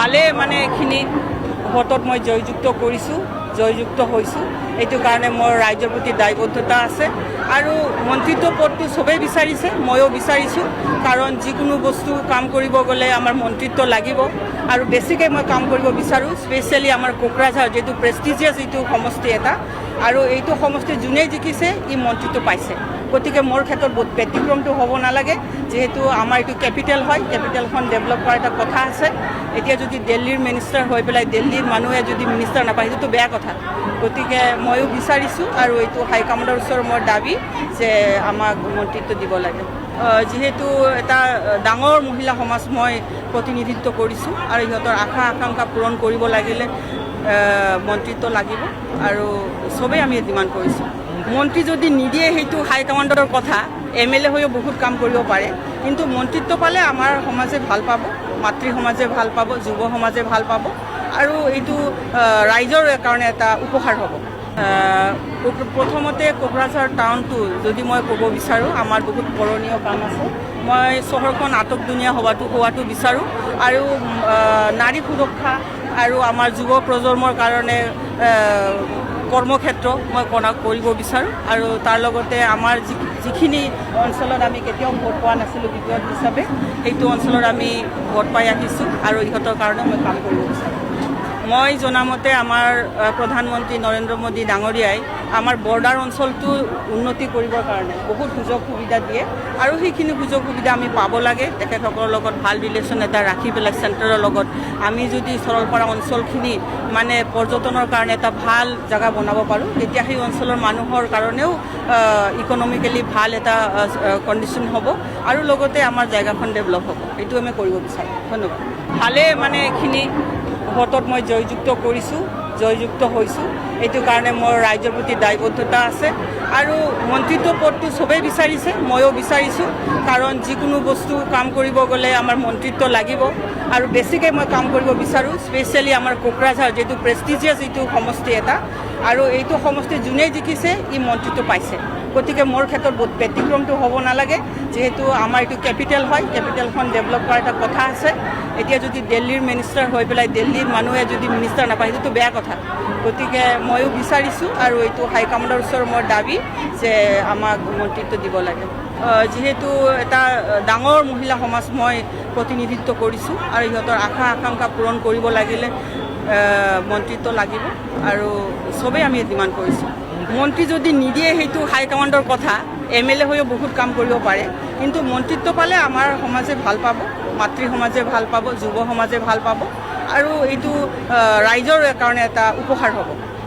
ভালে মানে এইখিনি ভোটত মই জয়যুক্ত কৰিছোঁ, জয়যুক্ত হৈছোঁ। এইটো কাৰণে মোৰ ৰাইজৰ প্ৰতি দায়বদ্ধতা আছে আৰু মন্ত্ৰিত্ব পদটো চবেই বিচাৰিছে, ময়ো বিচাৰিছোঁ। কাৰণ যিকোনো বস্তু কাম কৰিব গ'লে আমাৰ মন্ত্ৰিত্ব লাগিব আৰু বেছিকৈ মই কাম কৰিব বিচাৰোঁ। স্পেচিয়েলি আমাৰ কোকৰাঝাৰ যিটো প্ৰেষ্টিজিয়াছ এইটো সমষ্টি এটা, আৰু এইটো সমষ্টি যোনেই জিকিছে ই মন্ত্ৰিত্ব পাইছে। গতিকে মোৰ ক্ষেত্ৰত বহুত ব্যতিক্ৰমটো হ'ব নালাগে, যিহেতু আমাৰ এইটো কেপিটেল হয়, কেপিটেলখন ডেভেলপ কৰাৰ এটা কথা আছে। এতিয়া যদি দিল্লীৰ মিনিষ্টাৰ হৈ পেলাই দিল্লীৰ মানুহে যদি মিনিষ্টাৰ নাপায় সেইটোতো বেয়া কথা। গতিকে ময়ো বিচাৰিছোঁ আৰু এইটো হাইকমাণ্ডৰ ওচৰত মোৰ দাবী যে আমাক মন্ত্ৰিত্ব দিব লাগে। যিহেতু এটা ডাঙৰ মহিলা সমাজ মই প্ৰতিনিধিত্ব কৰিছোঁ আৰু সিহঁতৰ আশা আকাংক্ষা পূৰণ কৰিব লাগিলে মন্ত্ৰিত্ব লাগিব আৰু চবেই আমি ডিমাণ্ড কৰিছোঁ। মন্ত্ৰী যদি নিদিয়ে সেইটো হাইকমাণ্ডৰ কথা, MLA হৈও বহুত কাম কৰিব পাৰে, কিন্তু মন্ত্ৰিত্ব পালে আমাৰ সমাজে ভাল পাব, মাতৃ সমাজে ভাল পাব, যুৱ সমাজে ভাল পাব আৰু এইটো ৰাইজৰ কাৰণে এটা উপহাৰ হ'ব। প্ৰথমতে কোকৰাঝাৰ টাউনটো যদি মই ক'ব বিচাৰোঁ, আমাৰ বহুত কৰণীয় কাম আছে। মই চহৰখন আটক ধুনীয়া হোৱাটো বিচাৰোঁ আৰু নাৰী সুৰক্ষা আৰু আমাৰ যুৱ প্ৰজন্মৰ কাৰণে কৰ্মক্ষেত্ৰ মই কৰিব বিচাৰোঁ আৰু তাৰ লগতে আমাৰ যিখিনি অঞ্চলত আমি কেতিয়াও ভোট পোৱা নাছিলোঁ বিপদ হিচাপে, সেইটো অঞ্চলত আমি ভোট পাই আহিছোঁ আৰু ইহঁতৰ কাৰণে মই কাম কৰিব বিচাৰোঁ। মই জনামতে আমাৰ প্ৰধানমন্ত্ৰী নৰেন্দ্ৰ মোদী ডাঙৰীয়াই আমাৰ বৰ্ডাৰ অঞ্চলটো উন্নতি কৰিবৰ কাৰণে বহুত সুযোগ সুবিধা দিয়ে আৰু সেইখিনি সুযোগ সুবিধা আমি পাব লাগে। তেখেতসকলৰ লগত ভাল ৰিলেশ্যন এটা ৰাখি পেলাই চেণ্টাৰৰ লগত আমি যদি সৰলপাৰা অঞ্চলখিনি মানে পৰ্যটনৰ কাৰণে এটা ভাল জেগা বনাব পাৰোঁ, তেতিয়া সেই অঞ্চলৰ মানুহৰ কাৰণেও ইকনমিকেলি ভাল এটা কণ্ডিশ্যন হ'ব আৰু লগতে আমাৰ জেগাখন ডেভেলপ হ'ব। এইটো আমি কৰিব বিচাৰোঁ। ধন্যবাদ। ভালে মানে এইখিনি ভোটত মই জয়যুক্ত কৰিছোঁ, জয়যুক্ত হৈছোঁ। এইটো কাৰণে মোৰ ৰাইজৰ প্ৰতি দায়বদ্ধতা আছে আৰু মন্ত্ৰিত্ব পদটো চবেই বিচাৰিছে, ময়ো বিচাৰিছোঁ। কাৰণ যিকোনো বস্তু কাম কৰিব গ'লে আমাৰ মন্ত্ৰিত্ব লাগিব আৰু বেছিকৈ মই কাম কৰিব বিচাৰোঁ। স্পেচিয়েলি আমাৰ কোকৰাঝাৰ যিটো প্ৰেষ্টিজিয়াছ এইটো সমষ্টি এটা, আৰু এইটো সমষ্টি যোনেই জিকিছে ই মন্ত্ৰিত্ব পাইছে। গতিকে মোৰ ক্ষেত্ৰত বহুত ব্যতিক্ৰমটো হ'ব নালাগে, যিহেতু আমাৰ এইটো কেপিটেল হয়, কেপিটেলখন ডেভেলপ কৰাৰ এটা কথা আছে। এতিয়া যদি দিল্লীৰ মিনিষ্টাৰ হৈ পেলাই দিল্লীৰ মানুহে যদি মিনিষ্টাৰ নাপায় সেইটোতো বেয়া কথা। গতিকে ময়ো বিচাৰিছোঁ আৰু এইটো হাইকমাণ্ডৰ ওচৰত মোৰ দাবী যে আমাক মন্ত্ৰিত্ব দিব লাগে। যিহেতু এটা ডাঙৰ মহিলা সমাজ মই প্ৰতিনিধিত্ব কৰিছোঁ আৰু সিহঁতৰ আশা আকাংক্ষা পূৰণ কৰিব লাগিলে মন্ত্ৰিত্ব লাগিব আৰু চবেই আমি ডিমাণ্ড কৰিছোঁ। মন্ত্ৰী যদি নিদিয়ে সেইটো হাইকমাণ্ডৰ কথা, MLA হৈও বহুত কাম কৰিব পাৰে, কিন্তু মন্ত্ৰিত্ব পালে আমাৰ সমাজে ভাল পাব, মাতৃ সমাজে ভাল পাব, যুৱ সমাজে ভাল পাব আৰু এইটো ৰাইজৰ কাৰণে এটা উপহাৰ হ'ব।